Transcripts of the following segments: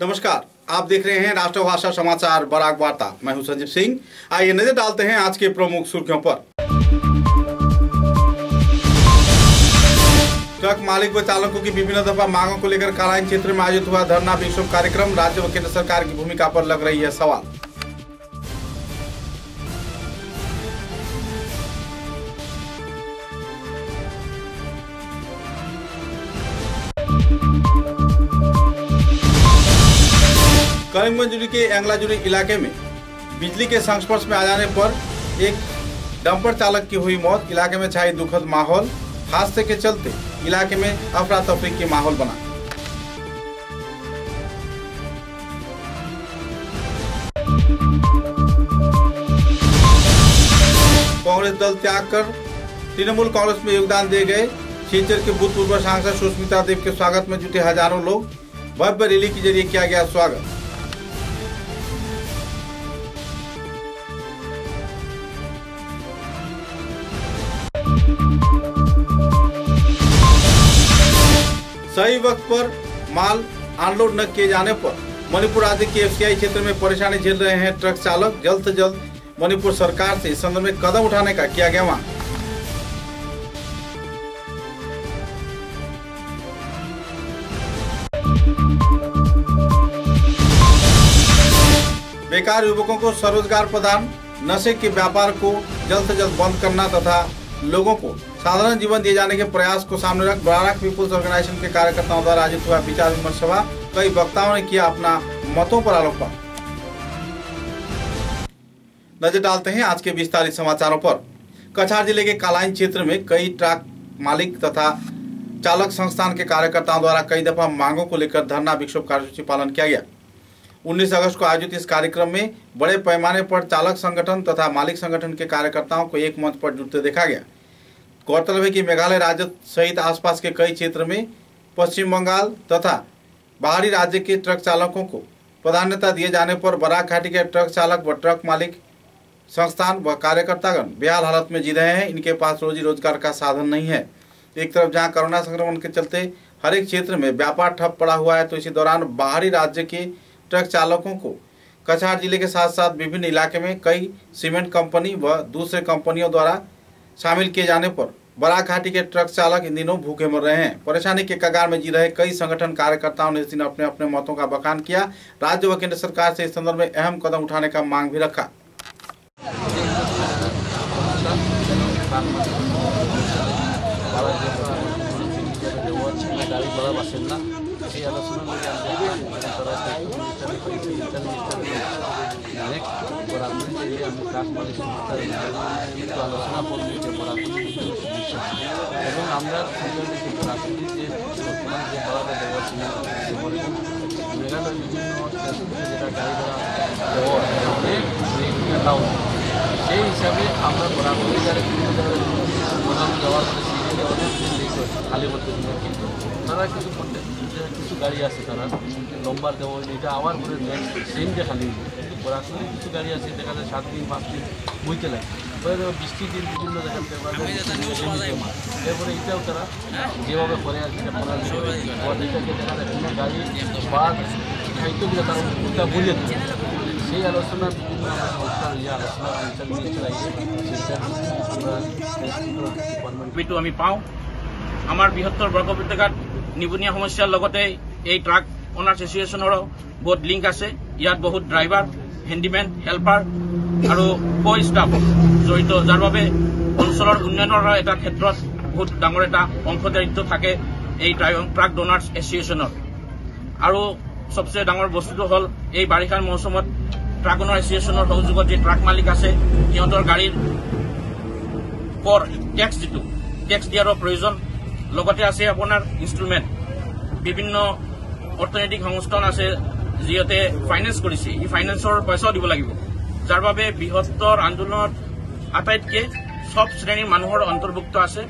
नमस्कार, आप देख रहे हैं राष्ट्रभाषा समाचार बराक वार्ता। मैं हूं संजीव सिंह। आइए नजर डालते हैं आज के प्रमुख सुर्खियों पर। ट्रक मालिक व चालकों की विभिन्न दफा मांगों को लेकर कालाइन क्षेत्र में आयोजित हुआ धरना विक्षोभ कार्यक्रम। राज्य व केंद्र सरकार की भूमिका पर लग रही है सवाल। करीमगंज जिले के एंगलाजुरी इलाके में बिजली के संस्पर्श में आ जाने पर एक डंपर चालक की हुई मौत। इलाके में छाई दुखद माहौल। हादसे के चलते इलाके में अफरा तफरी की माहौल बना। कांग्रेस दल त्याग कर तृणमूल कांग्रेस में योगदान दे गए सिलचर के भूतपूर्व सांसद सुष्मिता देव के स्वागत में जुटे हजारों लोग। भव्य रैली के जरिए किया गया स्वागत। सही वक्त पर माल अनलोड न किए जाने पर मणिपुर राज्य के एफसीआई क्षेत्र में परेशानी झेल रहे हैं ट्रक चालक। जल्द से जल्द मणिपुर सरकार से इस संदर्भ में कदम उठाने का किया गया मांग। बेकार युवकों को स्वरोजगार प्रदान, नशे के व्यापार को जल्द से जल्द बंद करना तथा लोगों को साधारण जीवन दिए जाने के प्रयास को सामने रख बराक पीपुल्स ऑर्गेनाइजेशन के कार्यकर्ताओं द्वारा आयोजित हुआ विचार विमर्श सभा। कई वक्ताओं ने किया अपना मतों पर आलोकपात। नजर डालते हैं आज के विस्तारित समाचारों पर। कछार जिले के कालाइन क्षेत्र में कई ट्रक मालिक तथा चालक संस्थान के कार्यकर्ताओं द्वारा कई दफा मांगों को लेकर धरना विक्षोभ कार्यसूची पालन किया गया। 19 अगस्त को आयोजित इस कार्यक्रम में बड़े पैमाने पर चालक संगठन तथा मालिक संगठन के कार्यकर्ताओं को एक मंच पर जुटते देखा गया। गौरतलब है कि मेघालय राज्य सहित आसपास के कई क्षेत्र में पश्चिम बंगाल तथा बाहरी राज्य के ट्रक चालकों को प्राधान्यता दिए जाने पर बराक घाटी के ट्रक चालक व ट्रक मालिक संस्थान व कार्यकर्तागण बेहाल हालत में जी रहे हैं। इनके पास रोजी रोजगार का साधन नहीं है। एक तरफ जहां कोरोना संक्रमण के चलते हर एक क्षेत्र में व्यापार ठप पड़ा हुआ है, तो इसी दौरान बाहरी राज्य के ट्रक चालकों को कछार जिले के साथ साथ विभिन्न इलाके में कई सीमेंट कंपनी व दूसरे कंपनियों द्वारा शामिल किए जाने पर बराक घाटी के ट्रक चालक इन दिनों भूखे मर रहे हैं। परेशानी के कगार में जी रहे कई संगठन कार्यकर्ताओं ने इस दिन अपने अपने मतों का बखान किया। राज्य व केंद्र सरकार से इस संदर्भ में अहम कदम उठाने का मांग भी रखा। এবং আমরা মেঘালয় বিভিন্ন যেটা গাড়ি ভাড়া দেওয়া সেই হিসাবে আমরা বরাবরই যারা যাওয়ার খালি করতে কিন্তু তারা কিছু কিছু গাড়ি আছে তারা লম্বার দেওয়া এটা আবার করে নেক্সট সেম ডে খালি বরাবরই কিছু গাড়ি আছে দেখা যায় 7 দিন 5 দিন বইতে লাগে। বৃষ্টি দিন বিভিন্ন দেখা এরপরে এটাও তারা যেভাবে করে আর কি এটাকে দেখা যায় বিভিন্ন গাড়ি বা খাইতেগুলো তারা ওটা বলে দেয়। সেই আলোচনা বিভিন্ন সংস্থার আলোচনা আমি পাওঁ। আমাৰ বৃহত্তৰ বৰ্গ উপত্যকাত নিবনুৱা সমস্যাৰ লগতে এই ট্ৰাক অনাৰ্ছ এছ'চিয়েশ্যনৰো বহুত লিংক আছে। ইয়াত বহুত ড্ৰাইভাৰ, হেণ্ডিমেন, হেল্পাৰ আৰু কো ষ্টাফ জড়িত, যাৰ বাবে অঞ্চলৰ উন্নয়নৰ এটা ক্ষেত্ৰত বহুত ডাঙৰ এটা অংশদাৰিত্ব থাকে এই ট্ৰাক অনাৰ্ছ এছ'চিয়েশ্যনৰ। আৰু সবচেয়ে ডাঙৰ বস্তুটো হ'ল এই বাৰিষাৰ মৌচুমত ট্ৰাক অনাৰ্ছ এছ'চিয়েশ্যনৰ সহযোগত যে ট্ৰাক মালিক আছে সিহঁতৰ গাড়ীৰ কৰ টেক্স যিটো টেক্স দিয়াৰো প্ৰয়োজন। লগতে আছে আপোনাৰ ইনষ্ট্ৰুমেণ্ট, বিভিন্ন অৰ্থনৈতিক সংস্থান আছে যিহেতু ফাইনেন্স কৰিছে, এই ফাইনেন্সৰ পইচাও দিব লাগিব, যাৰ বাবে বৃহত্তৰ আন্দোলনত আটাইতকৈ সব শ্ৰেণীৰ মানুহৰ অন্তৰ্ভুক্ত আছে।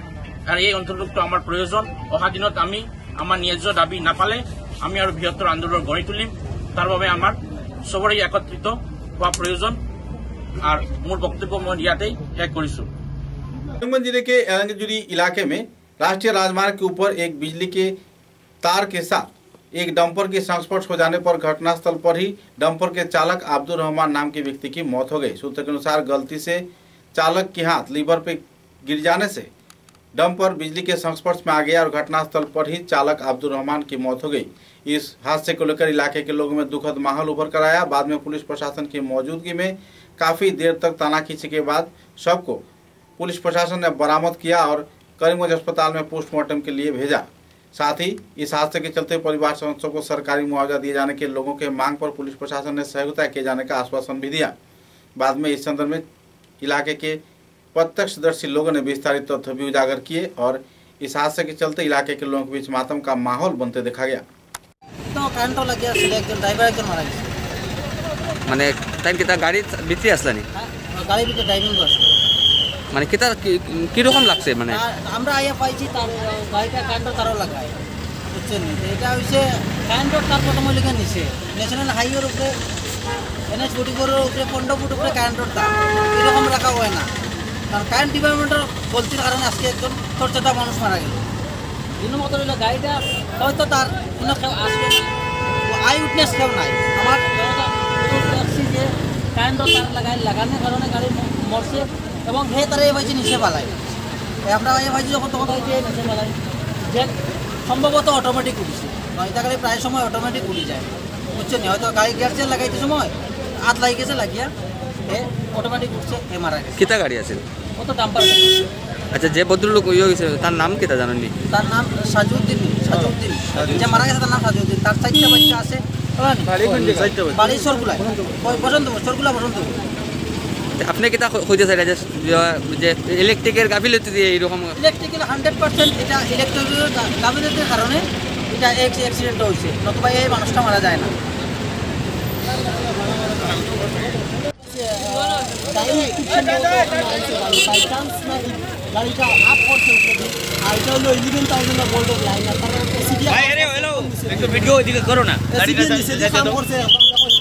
আৰু এই অন্তৰ্ভুক্ত আমাৰ প্ৰয়োজন। অহা দিনত আমি আমাৰ ন্যায্য দাবী নাপালে আমি আৰু বৃহত্তৰ আন্দোলন গঢ়ি তুলিম। তাৰ বাবে আমাৰ সবৰে একত্ৰিত হোৱা প্ৰয়োজন। और मूल वक्तव्य मैं याते शेष करिसु। करीमगंज जिले के एलंगजुरी इलाके में राष्ट्रीय राजमार्ग के ऊपर एक बिजली के तार के साथ एक डंपर के संस्पर्श हो जाने पर घटनास्थल पर ही डंपर के चालक अब्दुल रहमान नाम के व्यक्ति की मौत हो गई। सूत्र के अनुसार गलती से चालक के हाथ लीवर पे गिर जाने से डंपर बिजली के संस्पर्श में आ गया और घटनास्थल पर ही चालक अब्दुल रहमान की मौत हो गई। इस हादसे को लेकर इलाके के लोगों में दुखद माहौल उभर कर आया। बाद में पुलिस प्रशासन की मौजूदगी में काफी देर तक तलाशी के बाद शव को पुलिस प्रशासन ने बरामद किया और करीमगंज अस्पताल में पोस्टमार्टम के लिए भेजा। साथ ही इस हादसे के चलते परिवार सदस्यों को सरकारी मुआवजा दिए जाने के लोगों के मांग पर पुलिस प्रशासन ने सहयोगिता किए जाने का आश्वासन भी दिया। बाद में इस संदर्भ में इलाके के प्रत्यक्षदर्शी लोगों ने विस्तारित तथ्य भी उजागर किए और इस हादसे के चलते इलाके के लोगों के बीच मातम का माहौल बनते देखा गया। तो कारेंट लग गया একজন ড্রাইভার একজন মারা গেছে মানে টাইম কিতা গাড়ি ভিতরে আসলানি গাড়ি ভিতরে ড্রাইভিং করছে মানে কিতা কি রকম লাগছে মানে আমরা আইয়া পাইছি তার গাড়িটা কারেন্ট তারও লাগায় বুঝছেন এটা হইছে কারেন্ট তার প্রথম লিখে নিছে ন্যাশনাল হাইওয়ের উপরে NH 44 এর উপরে 15 ফুট উপরে কারেন্ট তার এরকম রাখা হয় না কারণ কারেন্ট ডিপার্টমেন্টের গলতির কারণে আজকে একজন চর্চাটা মানুষ মারা গেল। দিন মতো হইলো গাড়িটা হয়তো তার কোনো কেউ আসবে না আই উইটনেস কেউ নাই আমার দেখছি যে কারেন্ট তার লাগানোর কারণে গাড়ি মরছে এবং হে তারা এই ভাইজি নিচে পালায় আমরা এই ভাইজি যখন তখন হয়েছে নিচে পালায় যে সম্ভবত অটোমেটিক উঠেছে নয়টা গাড়ি প্রায় সময় অটোমেটিক উঠে যায় বুঝছেন হয়তো গাড়ি গিয়ার চেয়ার লাগাইতে সময় হাত লাগি গেছে লাগিয়া হে অটোমেটিক উঠছে হে মারা গেছে। কিতা গাড়ি আছে ও তো ডাম্পার। আচ্ছা যে ভদ্রলোক ইয়ে হয়েছে তার নাম কিতা জানেননি? তার নাম সাজুদ্দিন যে মারা গেছে তার নাম সাজুদ্দিন। তার 4টা বাচ্চা আছে বাড়ি সরগুলায় বসন্তপুর আপনি কিতা হইতে চাই যে ইলেকট্রিকের গাফিলতি দিয়ে এইরকম ইলেকট্রিক্যাল 100% এটা ইলেকট্রিক্যাল গাফিলতির কারণে এটা অ্যাক্সিডেন্ট হয়েছে নতুবা এই মানুষটা মারা যায় না। গাড়িটা আপ করছে আর এটা হলো 11,000 ভোল্টের লাইন আর তার ভাই আরে হ্যালো একটু ভিডিও এদিকে করো না গাড়িটা কাম করছে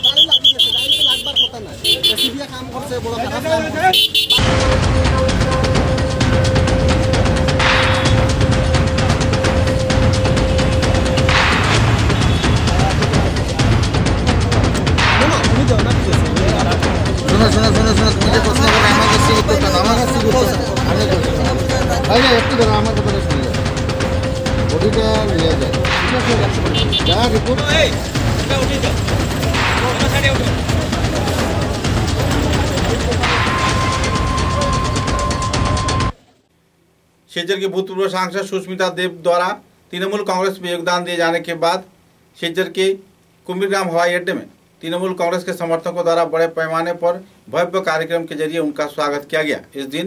গাড়ি লাগি গেছে গাড়ি তো লাগবার কথা না এসিবিয়া কাম করছে বড় কথা কাম করছে। मुझे प्रश्न একটু ধরো আমার কথা শুনে বডিটা নিয়ে যায় ঠিক আছে যা রিপোর্ট शिलचर के भूतपूर्व सांसद सुष्मिता देव द्वारा तृणमूल कांग्रेस में योगदान दिए जाने के बाद शिलचर के कुंभीरग्राम हवाई अड्डे में तृणमूल कांग्रेस के समर्थकों द्वारा बड़े पैमाने पर भव्य कार्यक्रम के जरिए उनका स्वागत किया गया। इस दिन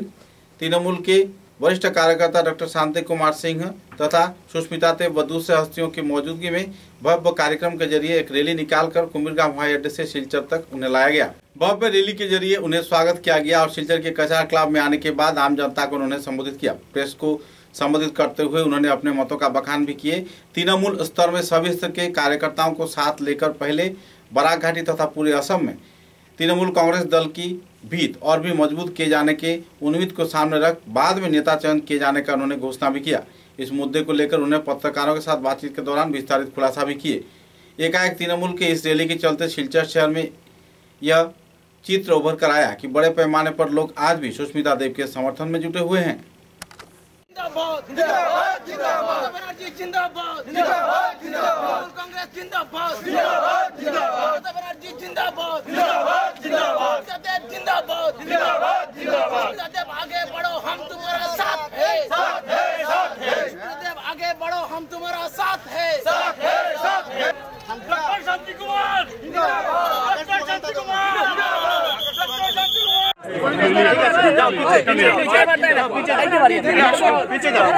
तृणमूल के वरिष्ठ कार्यकर्ता डॉक्टर शांति कुमार सिंह तथा सुष्मिता देव व दूसरे हस्तियों की मौजूदगी में भव्य कार्यक्रम के जरिए एक रैली निकालकर कुंभीरग्राम हवाई अड्डे से शिलचर तक उन्हें लाया गया। भव्य रैली के जरिए उन्हें स्वागत किया गया और शिलचर के कचार क्लब में आने के बाद आम जनता को उन्होंने संबोधित किया। प्रेस को संबोधित करते हुए उन्होंने अपने मतों का बखान भी किए। तृणमूल स्तर में सभी स्तर के कार्यकर्ताओं को साथ लेकर पहले बराक घाटी तथा पूरे असम में तृणमूल कांग्रेस दल की भीत और भी मजबूत किए जाने के उम्मीद को सामने रख बाद में नेता चयन किए जाने का उन्होंने घोषणा भी किया। इस मुद्दे को लेकर उन्हें पत्रकारों के साथ बातचीत के दौरान विस्तारित खुलासा भी किए। एकाएक तृणमूल के इस रैली के चलते शिलचर शहर में यह चित्र उभर कर आया कि बड़े पैमाने पर लोग आज भी सुष्मिता देव के समर्थन में जुटे हुए हैं। जिंदाबाद जिंदाबाद जिंदाबाद बनर्जी जिंदाबाद जिंदाबाद जिंदाबाद कांग्रेस जिंदाबाद जिंदाबाद जिंदाबाद बनर्जी जिंदाबाद जिंदाबाद जिंदाबाद सदैव जिंदाबाद जिंदाबाद जिंदाबाद सदैव आगे बढ़ो हम तुम्हारा साथ है साथ है साथ है सदैव आगे बढ़ो हम तुम्हारा साथ है साथ है साथ है डॉक्टर शांति कुमार जिंदाबाद डॉक्टर शांति कुमार जिंदाबाद डॉक्टर शांति कुमार पीछे जाओ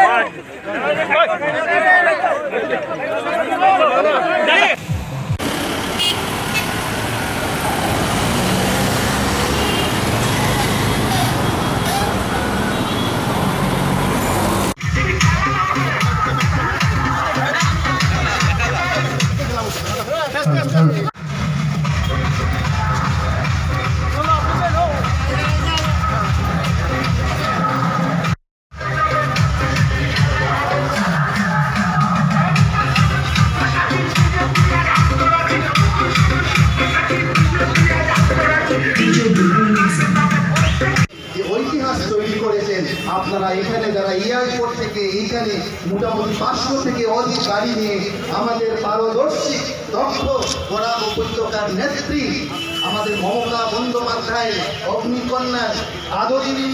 আপনারা এখানে যারা এয়ারপোর্ট থেকে এইখানে মোটামুটি 500 থেকে অধিক গাড়ি নিয়ে আমাদের পারদর্শী দক্ষ বরাক উপত্যকার নেত্রী আমাদের মমতা বন্দ্যোপাধ্যায়ের অগ্নিকন্যা আদরিনী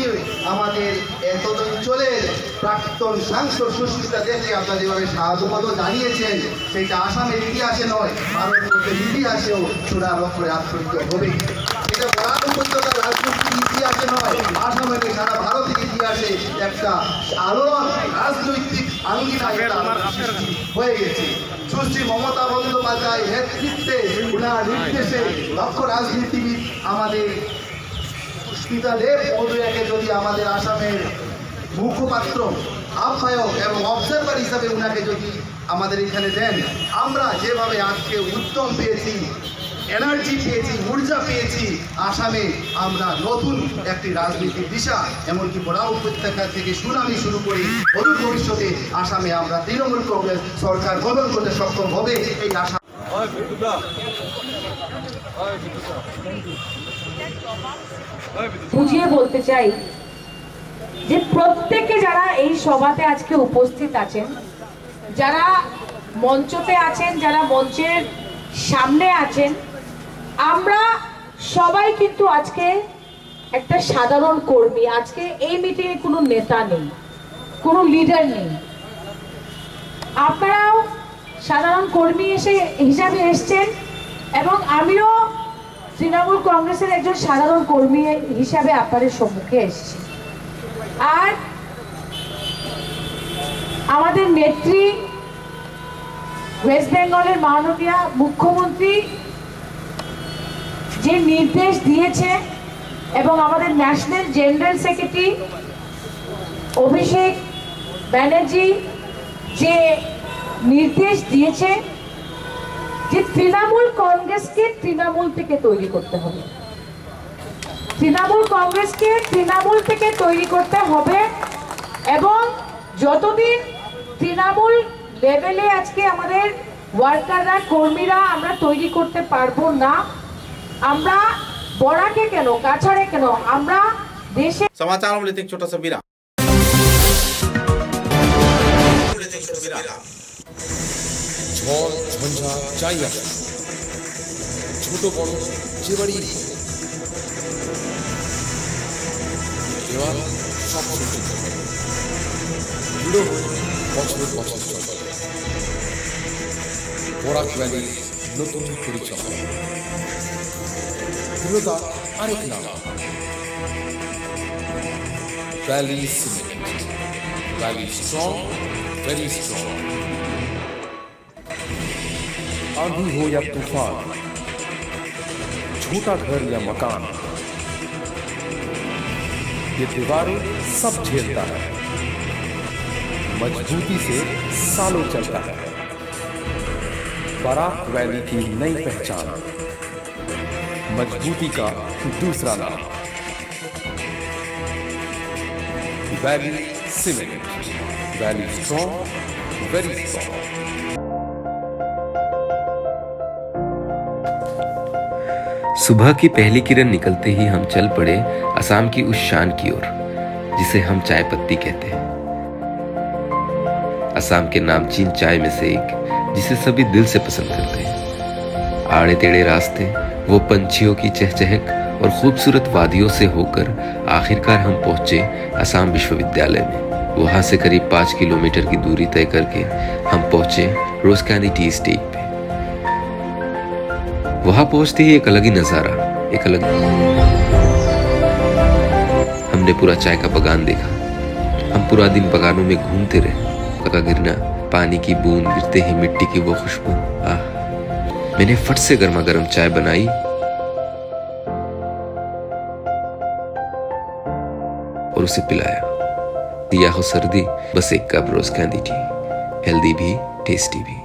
আমাদের এত অঞ্চলের প্রাক্তন সাংসদ সুস্মিতা দেবকে আপনারা যেভাবে স্বাগত জানিয়েছেন, সেটা আসামের ইতিহাসে নয়, ভারতবর্ষের ইতিহাসেও চূড়ার অক্ষরে আচ্ছাদিত হবে। এটা বরাক উপত্যকার রাজনৈতিক ইতিহাসে নয়, আসামের সারা ভারতের ইতিহাসে একটা আলোড়ন রাজনৈতিক আঙ্গিনা হয়ে গেছে। সুশ্রী মমতা বন্দ্যোপাধ্যায় নেতৃত্বে উনার নির্দেশে দক্ষ রাজনীতিবিদ আমাদের সুস্মিতা দেব মহোদয়াকে যদি আমাদের আসামের মুখপাত্র আহ্বায়ক এবং অবজারভার হিসাবে উনাকে যদি আমাদের এখানে দেন, আমরা যেভাবে আজকে উদ্যম পেয়েছি, এনার্জি পেয়েছি, ঊর্জা পেয়েছি, আসামে আমরা নতুন একটি রাজনীতির দিশা এমনকি বরাক উপত্যকা থেকে সুনামি শুরু করে অদূর ভবিষ্যতে আসামে আমরা তৃণমূল কংগ্রেস সরকার গঠন করতে সক্ষম হবে এই আশা। বুঝিয়ে বলতে চাই যে প্রত্যেকে যারা এই সভাতে আজকে উপস্থিত আছেন, যারা মঞ্চতে আছেন, যারা মঞ্চের সামনে আছেন, আমরা সবাই কিন্তু আজকে একটা সাধারণ কর্মী। আজকে এই মিটিংয়ে কোনো নেতা নেই, কোনো লিডার নেই, আপনারাও সাধারণ কর্মী হিসাবে এসছেন এবং আমিও তৃণমূল কংগ্রেসের একজন সাধারণ কর্মী হিসাবে আপনাদের সম্মুখে এসেছি। আর আমাদের নেত্রী ওয়েস্ট বেঙ্গলের মাননীয় মুখ্যমন্ত্রী যে নির্দেশ দিয়েছে এবং আমাদের national general secretary Abhishek Banerjee যে নির্দেশ দিয়েছে যে তৃণমূল কংগ্রেসকে তৃণমূল থেকে তৈরি করতে হবে, তৃণমূল কংগ্রেসকে তৃণমূল থেকে তৈরি করতে হবে এবং যতদিন তৃণমূল লেভেলে আজকে আমাদের ওয়ার্কাররা, কর্মীরা আমরা তৈরি করতে পারবো না, আমরা বরাকে কেন, কাছাড়ে কেন, আমরা देश समाचारों में लेते एक छोटा सा विराम। ঝড় ঝঞ্ঝা যাই আসে, ছোট বড় যে বাড়ি এবার সব দৃঢ় বছর বছর চলে। বরাক ভ্যালি নতুন পরিচয়, দৃঢ়তা আরেক নাম valley cement. Valley strong, very strong. आंधी हो या तूफान, छोटा घर या मकान, ये दीवारें सब झेलता है, मजबूती से सालों चलता है। बराक वैली की नई पहचान, मजबूती का दूसरा नाम valley cement. Valley strong, very strong. सुबह की पहली किरण निकलते ही हम चल पड़े असम की उस शान की ओर जिसे हम चाय पत्ती कहते हैं। असम के नामचीन चाय में से एक जिसे सभी दिल से पसंद करते हैं। आड़े टेढ़े रास्ते, वो पंछियों की चहचहक और खूबसूरत वादियों से होकर आखिरकार हम पहुंचे असम विश्वविद्यालय में। वहां से करीब 5 किलोमीटर की दूरी तय करके हम पहुंचे रोज कैंडी टी स्टेट पे। वहां पहुंचते ही एक अलग ही नजारा, एक अलग हमने पूरा चाय का बगान देखा। हम पूरा दिन बगानों में घूमते रहे। का गिरना, पानी की बूंद गिरते ही मिट्टी की वो खुशबू, आह। मैंने फट से गर्मा गर्म चाय बनाई और उसे पिलाया। या हो सर्दी, बस एक कप रोज कैंडी टी, हेल्दी भी टेस्टी भी।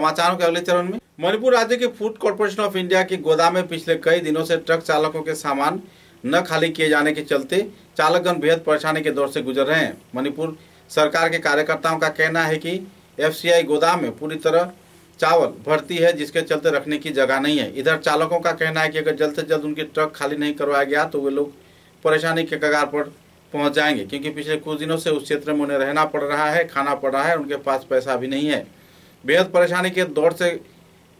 समाचारों के अगले चरण में, मणिपुर राज्य के फूड कॉर्पोरेशन ऑफ इंडिया के गोदाम में पिछले कई दिनों से ट्रक चालकों के सामान न खाली किए जाने के चलते चालकगण बेहद परेशानी के दौर से गुजर रहे हैं। मणिपुर सरकार के कार्यकर्ताओं का कहना है कि FCI गोदाम में पूरी तरह चावल भर्ती है, जिसके चलते रखने की जगह नहीं है। इधर चालकों का कहना है कि अगर जल्द से जल्द उनके ट्रक खाली नहीं करवाया गया तो वे लोग परेशानी के कगार पर पहुंच जाएंगे, क्योंकि पिछले कुछ दिनों से उस क्षेत्र में उन्हें रहना पड़ रहा है, खाना पड़ रहा है, उनके पास पैसा भी नहीं है। बेहद परेशानी के दौर से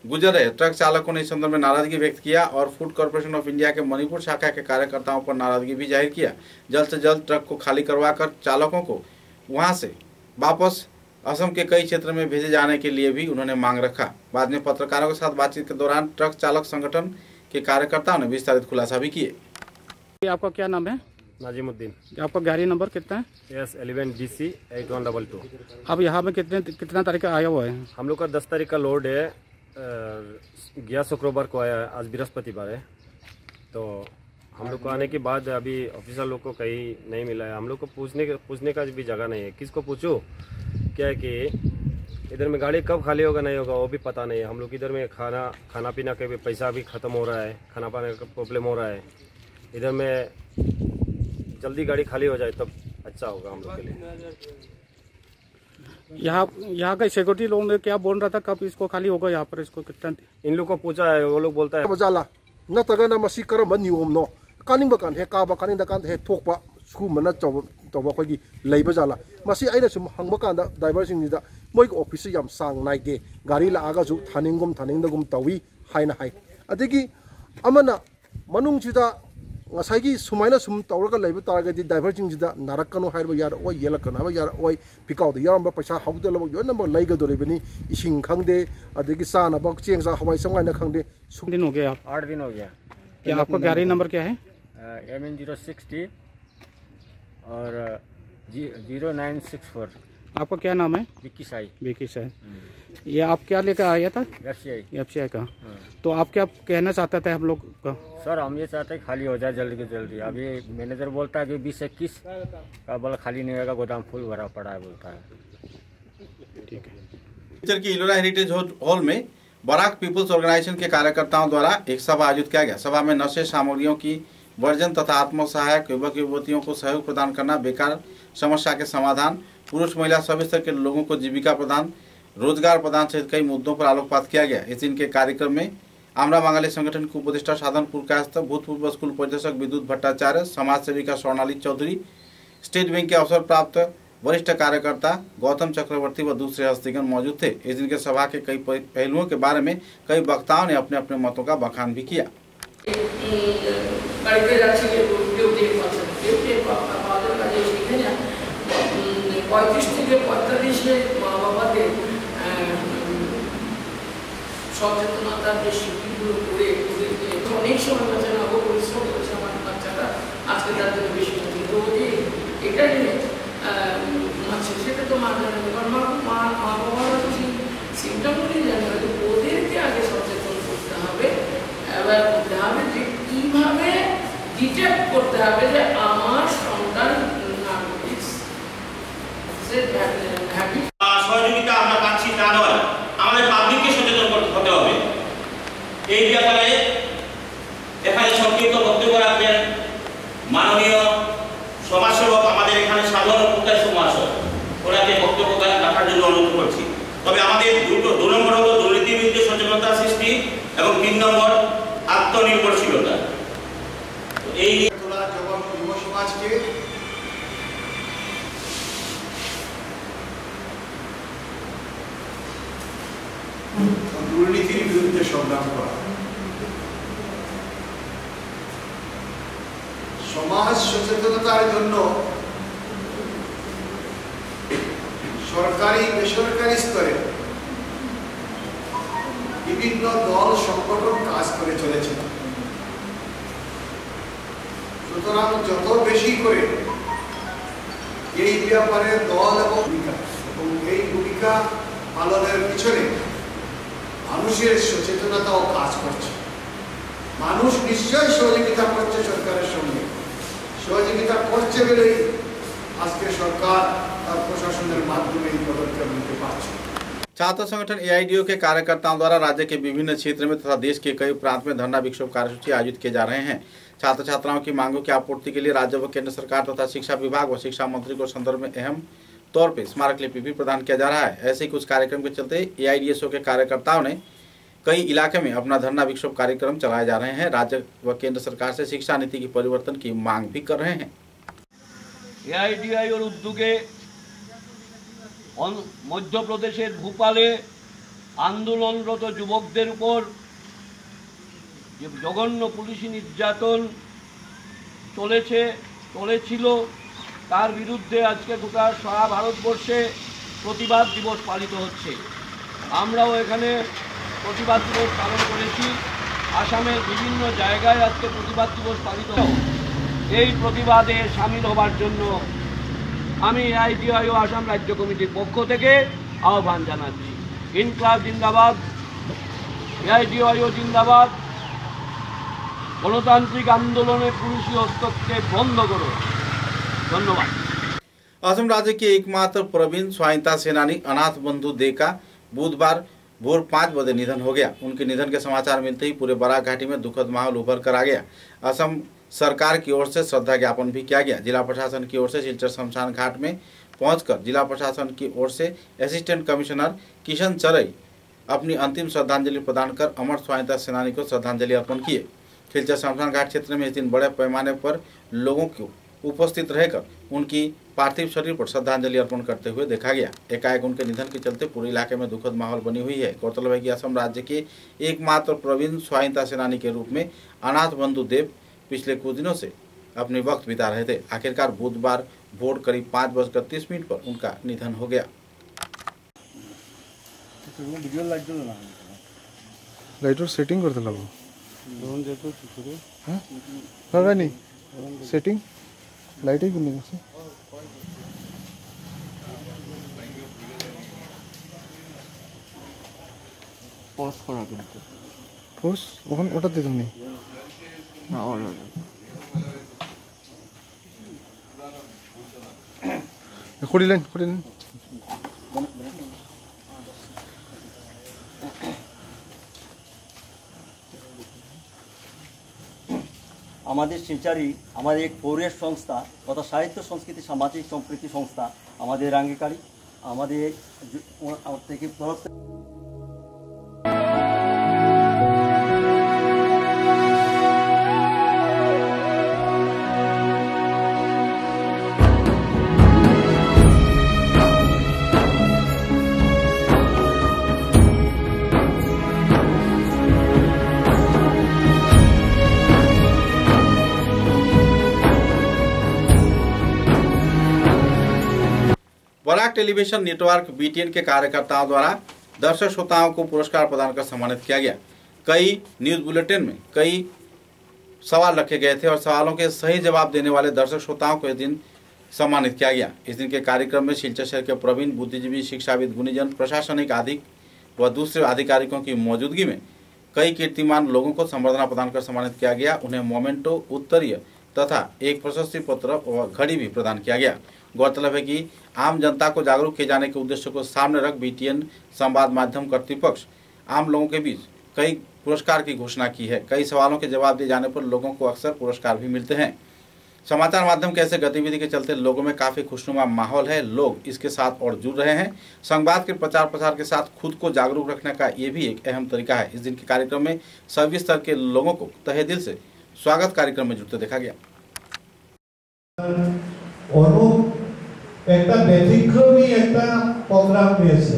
गुजर रहे ट्रक चालकों ने इस संदर्भ में नाराजगी व्यक्त किया और फूड कॉर्पोरेशन ऑफ इंडिया के मणिपुर शाखा के कार्यकर्ताओं पर नाराजगी भी जाहिर किया। जल्द से जल्द ट्रक को खाली करवाकर चालकों को वहां से वापस असम के कई क्षेत्र में भेजे जाने के लिए भी उन्होंने मांग रखा। बाद में पत्रकारों के साथ बातचीत के दौरान ट्रक चालक संगठन के कार्यकर्ताओं ने विस्तारित खुलासा भी किए। आपका क्या नाम है? नाजिमुद्दीन। आपका गाड़ी नंबर कितना है? S11 DC 8122। अब यहाँ पे कितना तारीख का आया हुआ है? हम लोग का 10 तारीख का लोड है। गया शुक्रवार को आया, आज बृहस्पतिवार है। तो हम लोग को आने के बाद अभी ऑफिसर लोग को कहीं नहीं मिला है। हम लोग को पूछने का भी जगह नहीं है। किसको पूछो? क्या है कि इधर में गाड़ी कब खाली होगा नहीं होगा वो भी पता नहीं है। हम लोग इधर में खाना पीना के भी पैसा भी ख़त्म हो रहा है, खाना पाने का प्रॉब्लम हो रहा है। इधर में जल्दी गाड़ी खाली हो जाए तब अच्छा होगा हम लोग के लिए। यहाँ का सिक्योरिटी लोग ने क्या बोल रहा था, कब इसको खाली होगा यहाँ पर? इसको कितना इन लोग को पूछा है, वो लोग बोलता है मोई ऑफिस याम सांग नाइगे गाड़ी लागाजु थानिंगुम थानिंगदगुम तवी हाइना हाइ अदगी अमना मनुंगजिदा ngसाigi sumaina sum tawraga leiba taragadi driver jingida narakano haiba yar oi yelakana ba yar oi pikau de yaramba paisa haude labo yo number leiga dorebani ising khangde adegi sana bak chengsa hawai samgai na khangde दिन हो गया? 8 दिन हो गया। क्या आपका गाड़ी number क्या है? MN060 और 0964। आपका क्या नाम है? विक्की साई। विक्की साई। ये आप क्या लेकर आया था? FCI का। तो आप क्या कहना चाहते थे हम लोग का? सर हम ये चाहते हैं खाली हो जाए जल्दी से जल्दी। अभी मैनेजर बोलता है कि 20-21 का बोला खाली नहीं होगा, गोदाम फुल भरा पड़ा है बोलता है। ठीक है। पिक्चर की इलोरा हेरिटेज हॉल में बराक पीपुल्स ऑर्गेनाइजेशन के कार्यकर्ताओं द्वारा एक सभा आयोजित किया गया। सभा में नशे सामग्रियों की वर्जन तथा आत्मसहायक युवक युवतियों को सहयोग प्रदान करना, बेकार समस्या के समाधान, पुरुष महिला सभी स्तर के लोगों को जीविका प्रदान, रोजगार प्रदान सहित कई मुद्दों पर आलोकपात किया गया। इस दिन के कार्यक्रम में आमरा बांगाली संगठन के उपदेष्टा साधनपुर कायस्थ, भूतपूर्व स्कूल परिदर्शक विद्युत भट्टाचार्य, समाज सेविका स्वर्णाली चौधरी, स्टेट बैंक के अवसर प्राप्त वरिष्ठ कार्यकर्ता गौतम चक्रवर्ती व दूसरे हस्तीगण मौजूद थे। इस दिन के सभा के कई पहलुओं के बारे में कई वक्ताओं ने अपने अपने मतों का बखान भी किया। সচেতনতার যে শিবিরগুলো করে অনেক সময় বাচ্চারা পরিশ্রম করেছে, আমার বাচ্চাটা আজকে তার জন্য বেশি এটা নিয়ে সেটা তো মা জানে, কারণ মা বাবারা তো সেই সিমটমগুলি জানে, হয়তো ওদেরকে আগে সচেতন করতে হবে। এবার করতে হবে যে কীভাবে ডিটেক্ট করতে হবে যে আমার সন্তান সহযোগিতা আমরা পাচ্ছি তা নয়, আমাদের পাবলিককে সচেতন হতে হবে। এই ব্যাপারে এখানে সংক্ষিপ্ত বক্তব্য রাখবেন মাননীয় সমাজসেবক, আমাদের এখানে সাধারণ প্রকাশ মহাশয়, ওনাকে বক্তব্য রাখার জন্য অনুরোধ করছি। তবে আমাদের 2 নম্বর হলো দুর্নীতি বিরুদ্ধে সচেতনতা সৃষ্টি এবং 3 নম্বর আত্মনির্ভরশীলতা। এই যুব সমাজকে দুর্নীতির বিরুদ্ধে সংগ্রাম করা, সমাজ সচেতনতার জন্য সরকারি বেসরকারি স্তরে বিভিন্ন দল সংগঠন কাজ করে চলেছে। সুতরাং যত বেশি করে এই ব্যাপারে দল এবং এই ভূমিকা পালনের পিছনে মানুষের সচেতনতাও কাজ করছে। মানুষ নিশ্চয়ই সহযোগিতা করছে সরকারের সঙ্গে, সহযোগিতা করছে বলেই আজকে সরকার তার প্রশাসনের মাধ্যমে এই পদক্ষেপ নিতে পারছে। छात्र संगठन एआईडीओ के कार्यकर्ताओं द्वारा राज्य के विभिन्न क्षेत्र में तथा देश के कई प्रांत में धरना विक्षोभ कार्यसूची आयोजित किए जा रहे हैं। छात्र छात्राओं की मांगों की आपूर्ति के लिए राज्य व केंद्र सरकार तथा शिक्षा विभाग व शिक्षा मंत्री को संदर्भ में अहम तौर पर स्मारक लिपि भी प्रदान किया जा रहा है। ऐसे ही कुछ कार्यक्रम के चलते एआईडीएसओ के कार्यकर्ताओं ने कई इलाके में अपना धरना विक्षोभ कार्यक्रम चलाए जा रहे हैं। राज्य व केंद्र सरकार से शिक्षा नीति की परिवर्तन की मांग भी कर रहे हैं। एआईडीआईओर उद्योगे मध्य प्रदेशेर भोपाले आंदोलनरत युवकदेर ऊपर जघन्य पुलिशी निर्यातन चलेछिलो तार बिरुद्धे आजके गोटा सारा भारतवर्षे प्रतिबाद दिवस पालित होच्छे। आमराओ एखाने प्रतिबाद दिवस पालन करेছি। आसामेर विभिन्न जायगाय आजके प्रतिबाद दिवस पालित এই प्रतिबादे शामिल हबार जन्य आमी एआईडीआईओ आसाम राज्य कमिटिर पक्ष थेके आह्वान जानाচ্ছি। इनक्लाब जिंदाबाद, एआईडीआईओ जिंदाबाद। गणतांत्रिक आंदोलने पुलिशी हस्तक्षेप बंद करो। धन्यवाद। असम राज्य के एकमात्र प्रवीण स्वाधीनता सेनानी अनाथ बंधु दे का बुधवार भोर 5 बजे निधन हो गया। उनके निधन के समाचार मिलते ही पूरे बराक घाटी में दुखद माहौल उभर कर आ गया। असम सरकार की ओर से श्रद्धा ज्ञापन भी किया गया। जिला प्रशासन की ओर से सिलचर शमशान घाट में पहुंचकर जिला प्रशासन की ओर से असिस्टेंट कमिश्नर किशन चरई अपनी अंतिम श्रद्धांजलि प्रदान कर अमर स्वाधीनता सेनानी को श्रद्धांजलि अर्पण किए। सिलचर शमशान घाट क्षेत्र में इस दिन बड़े पैमाने पर लोगों को उपस्थित रहकर उनकी पार्थिव शरीर पर श्रद्धांजलि अर्पण करते हुए देखा गया। एकाएक उनके निधन के चलते पूरे इलाके में दुखद माहौल बनी हुई है। गौरतलब है कि असम राज्य के एकमात्र प्रवीण स्वाधीनता सेनानी के रूप में अनाथ बंधु देव पिछले कुछ दिनों से अपने वक्त बिता रहे थे। आखिरकार बुधवार भोर करीब 5:30 पर उनका निधन हो गया। लाइटर सेटिंग करते लगो नहीं सेटिंग लाइटिंग नहीं পোস্ট করা কিন্তু পোস্ট ওখানে ওটাতে তুমি না অলরেডি করিলেন আমাদের শিলচরে আমাদের এক পৌরের সংস্থা তথা সাহিত্য সংস্কৃতি সামাজিক সম্প্রীতি সংস্থা আমাদের অঙ্গীকারী আমাদের থেকে তরফ बराक टेलीविजन नेटवर्क बीटीएन के कार्यकर्ताओं द्वारा दर्शक श्रोताओं को पुरस्कार प्रदान कर सम्मानित किया गया। कई न्यूज बुलेटिन में कई सवाल रखे गए थे और सवालों के सही जवाब देने वाले दर्शक श्रोताओं को इस दिन सम्मानित किया गया। इस दिन के कार्यक्रम में सिलचर शहर के प्रवीण बुद्धिजीवी शिक्षाविद गुणीजन प्रशासनिक अधिक व दूसरे अधिकारियों की मौजूदगी में कई कीर्तिमान लोगों को संबर्धना प्रदान कर सम्मानित किया गया। उन्हें मोमेंटो, उत्तरीय तथा एक प्रशस्ति पत्र व घड़ी भी प्रदान किया गया। गौरतलब है कि आम जनता को जागरूक किए जाने के उद्देश्य को सामने रख बीटीएन संवाद माध्यम कर्तृपक्ष आम लोगों के बीच कई पुरस्कार की घोषणा की है। कई सवालों के जवाब दिए जाने पर लोगों को अक्सर पुरस्कार भी मिलते हैं। समाचार माध्यम के ऐसे गतिविधि के चलते लोगों में काफी खुशनुमा माहौल है। लोग इसके साथ और जुड़ रहे हैं। संवाद के प्रचार प्रसार के साथ खुद को जागरूक रखने का ये भी एक अहम तरीका है। इस दिन के कार्यक्रम में सभी स्तर के लोगों को तहे दिल से स्वागत कार्यक्रम में जुड़ते देखा गया। একটা ব্যতিক্রমী একটা প্রোগ্রাম দিয়েছে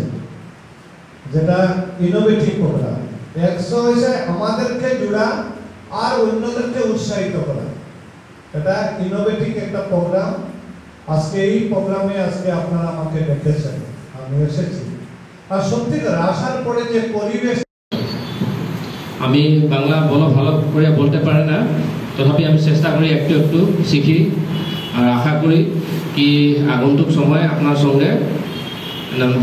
যেটা ইনোভেটিভ প্রোগ্রাম। একশো হয়েছে আমাদেরকে জোড়া আর অন্যদেরকে উৎসাহিত করা। এটা ইনোভেটিভ একটা প্রোগ্রাম। আজকে এই প্রোগ্রামে আজকে আপনারা আমাকে ডেকেছেন, আমি এসেছি। আর সত্যিকার আসার পরে যে পরিবেশ, আমি বাংলা ভালো করে বলতে পারি না, তথাপি আমি চেষ্টা করি একটু একটু শিখি আর আশা করি কি আগন্তুক সময় আপনার সঙ্গে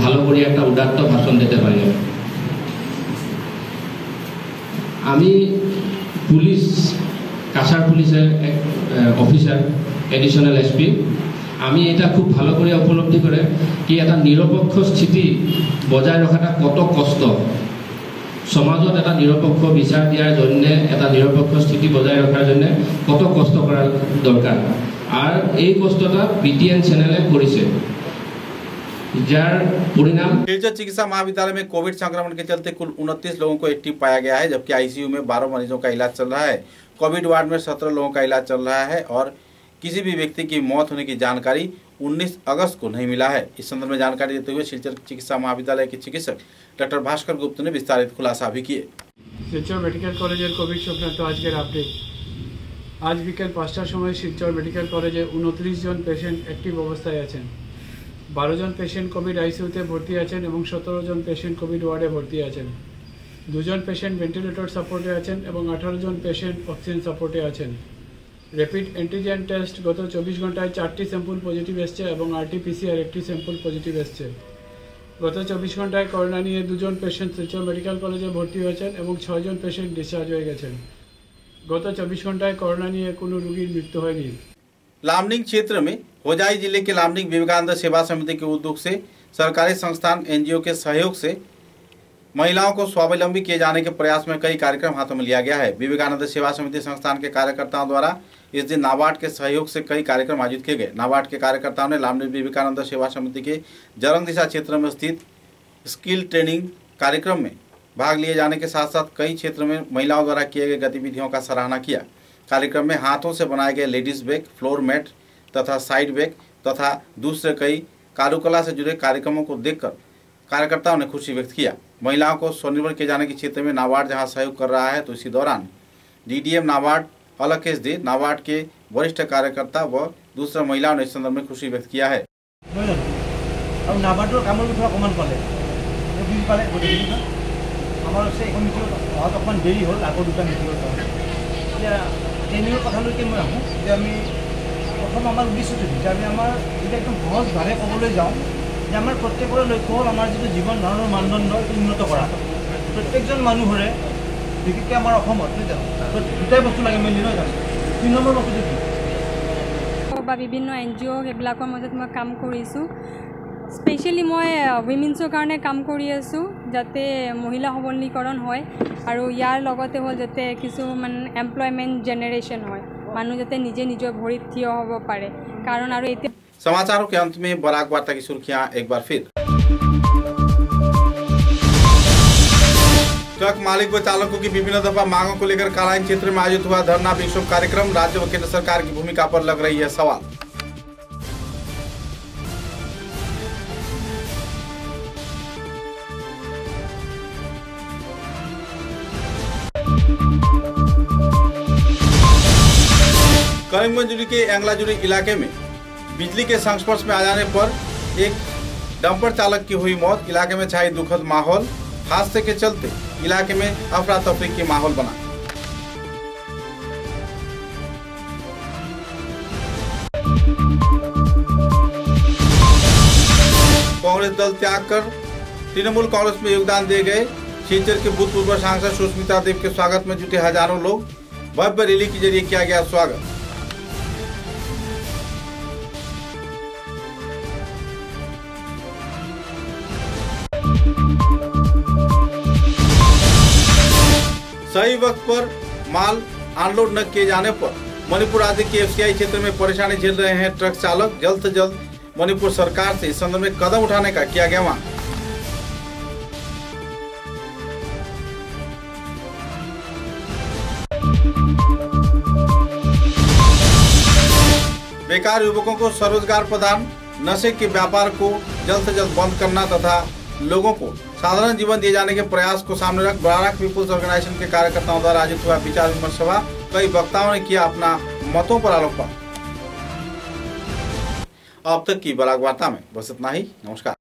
ভালো করে একটা উদাত্ত ভাষণ দিতে পারি। আমি পুলিশ কাছাড় পুলিশের এক অফিসার, এডিশনাল এসপি। আমি এটা খুব ভালো করে উপলব্ধি করে কি এটা নিৰপেক্ষ স্থিতি বজাই ৰখাটা কত কষ্ট সমাজত এটা নিৰপেক্ষ বিচাৰ দিয়াৰ জন্য এটা নিৰপেক্ষ স্থিতি বজাই ৰখাৰ জন্য কত কষ্ট কৰা দৰকাৰ আর এই কষ্টটা BTN চ্যানেলে করেছে जार परिणाम। सिलचर चिकित्सा महाविद्यालय में कोविड संक्रमण के चलते कुल 29 लोगों को एक्टिव पाया गया है, जबकि ICU में 12 मरीजों का इलाज चल रहा है। कोविड वार्ड में 17 लोगों का इलाज चल रहा है और किसी भी व्यक्ति की मौत होने की जानकारी 19 अगस्त को नहीं मिला है। इस संदर्भ में जानकारी देते हुए सिलचर चिकित्सा महाविद्यालय के चिकित्सक डॉक्टर भास्कर गुप्त ने विस्तारित खुलासा भी किए। শিলচর মেডিকেল কলেজের কোভিড সংক্রান্ত আজকের আপডেট। আজ বিকেল 5টার সময় শিলচর মেডিকেল কলেজে 29 জন পেশেন্ট অ্যাক্টিভ অবস্থায় আছেন। 12 জন পেশেন্ট কোভিড আইসিইউতে ভর্তি আছেন এবং 17 জন পেশেন্ট কোভিড ওয়ার্ডে ভর্তি আছেন। 2 জন পেশেন্ট ভেন্টিলেটর সাপোর্টে আছেন এবং 18 জন পেশেন্ট অক্সিজেন সাপোর্টে আছেন। র্যাপিড অ্যান্টিজেন টেস্ট গত 24 ঘন্টায় 4টি স্যাম্পল পজিটিভ এসেছে এবং RT-PCR একটি স্যাম্পল পজিটিভ এসেছে। গত 24 ঘন্টায় করোনা নিয়ে 2 জন পেশেন্ট শিলচর মেডিকেল কলেজে ভর্তি হয়েছেন এবং 6 জন পেশেন্ট ডিসচার্জ হয়ে গেছেন। गत 24 घंटाয় করোনা নিয়ে কোনো রোগীর মৃত্যু হয়নি। लामडिंग क्षेत्र में होजाई जिले के लामडिंग विवेकानंद सेवा समिति के उद्योग से सरकारी संस्थान NGO के सहयोग से महिलाओं को स्वावलंबी किए जाने के प्रयास में कई कार्यक्रम हाथों में लिया गया है। विवेकानंद सेवा समिति संस्थान के कार्यकर्ताओं द्वारा इस दिन नाबार्ड के सहयोग से कई कार्यक्रम आयोजित किए गए। नाबार्ड के कार्यकर्ताओं ने लामडिंग विवेकानंद सेवा समिति के जरंग दिशा क्षेत्र में स्थित स्किल ट्रेनिंग कार्यक्रम में भाग लिए जाने के साथ साथ कई क्षेत्र में महिलाओं द्वारा किए गए गतिविधियों का सराहना किया। कार्यक्रम में हाथों से बनाए गए लेडीज बैग, फ्लोर मैट तथा साइड बैग तथा दूसरे कई कारुकला से जुड़े कार्यक्रमों को देखकर कार्यकर्ताओं ने खुशी व्यक्त किया। महिलाओं को स्वनिर्भर किए जाने के क्षेत्र में नाबार्ड जहां सहयोग कर रहा है, तो इसी दौरान DDM नाबार्ड अलकेश दे, नाबार्ड के वरिष्ठ कार्यकर्ता व दूसरे महिलाओं ने इस संदर्भ में खुशी व्यक्त किया है। আমার হচ্ছে এখন মিটিঙত অহাত অকণমান দেৰি হ'ল, আগৰ দুটা মিটিঙৰ কাৰণে। এতিয়া ট্ৰেইনিঙৰ কথালৈকে মই আহোঁ যে আমি প্ৰথম আমাৰ উদ্দেশ্যটো যে আমি আমাৰ এতিয়া একদম সহজভাৱে ক'বলৈ যাওঁ যে আমাৰ প্ৰত্যেকৰে লক্ষ্য হ'ল আমাৰ যিটো জীৱন ধাৰণৰ মানদণ্ড এইটো উন্নত কৰা। প্ৰত্যেকজন মানুহৰে বিশেষকৈ আমাৰ অসমত দুটাই বস্তু লাগে মেইনলি নহয় জানো। 3 নম্বৰ বস্তুটো কি বা বিভিন্ন NGO এইবিলাকৰ মাজত মই কাম কৰিছোঁ। স্পেচিয়েলি মই উইমেন্সৰ কাৰণে কাম কৰি আছোঁ যাতে মহিলা সবলীকৰণ হয় আৰু ইয়াৰ লগতে হ'ল যাতে কিছুমান এমপ্লয়মেণ্ট জেনেৰেশ্যন হয়, মানুহ যাতে নিজে নিজৰ ভৰিত থিয় হ'ব পাৰে। কাৰণ আৰু এতিয়া समाचारों के अंत में बराक वार्ता की सुर्खियां एक बार फिर। ट्रक मालिक व चालकों की विभिन्न दफा मांगों को लेकर कालाइन क्षेत्र में आयोजित हुआ धरना विक्षोभ कार्यक्रम। राज्य व केंद्र सरकार की भूमिका पर लग रही है सवाल। करीमगंज के एंगलाजुरी इलाके में बिजली के संस्पर्श में आ जाने पर एक डंपर चालक की हुई मौत। इलाके में छाई दुखद माहौल। हादसे के चलते इलाके में अफरा तफरी की माहौल बना। कांग्रेस दल त्याग कर तृणमूल कांग्रेस में योगदान दे गए सिलचर के भूतपूर्व सांसद सुष्मिता देव के स्वागत में जुटे हजारों लोग। भव्य रैली के जरिए किया गया स्वागत। सही वक्त पर माल अनलोड न किए जाने पर मणिपुर आदि के FCI क्षेत्र में परेशानी झेल रहे हैं ट्रक चालक। जल्द से जल्द मणिपुर सरकार से इस संदर्भ में कदम उठाने का किया गया मांग। बेकार युवकों को स्वरोजगार प्रदान, नशे के व्यापार को जल्द से जल्द बंद करना तथा लोगों को साधारण जीवन दिए जाने के प्रयास को सामने रख बराक पीपुल्स ऑर्गेनाइजेशन के कार्यकर्ताओं द्वारा आयोजित हुआ विचार विमर्श सभा। कई वक्ताओं ने किया अपना मतों पर आलोकपात। अब तक की बराक वार्ता में बस इतना ही। नमस्कार।